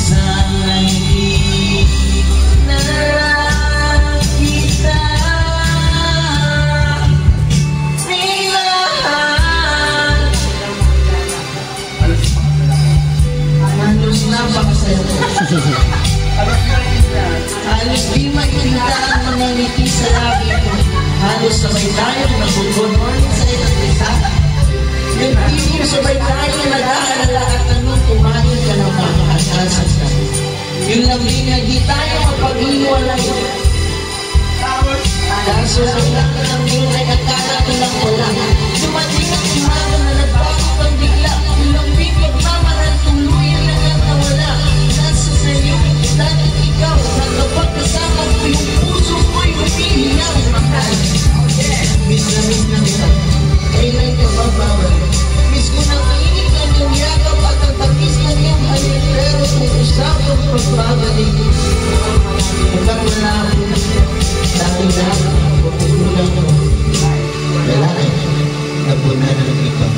sana'y di nakita nilahan. Halos napakasaya ko. Halos di makikita ang mga ngiti sa labi ko. Halos sabay tayong nag-good morning sa isa't isa. Nagpipin sabay tayong nag-aalala at tanong kumain ka ng makakasasas ka. Yung labi na di tayo mapag-iwalay. Kaso lang lang ng mulay at kala ko lang wala. Dumating ang umaga na nagbago kang bigla. Yung labi pagmamahan tuluyan na lang nawala. Nasa sa'yo, dahil ikaw nagkapag kasama ko yung puso ko'y humihinang mahal. Miss na kita, kailan ka babawal? Miss ko na mainit ang iyong yakap at ang tapis ng iyong halik. Pero kung usapang pagbabalik, magkakulabo dahil lahat ang pagkukulang ko. Lalaki, napunan ng ikaw.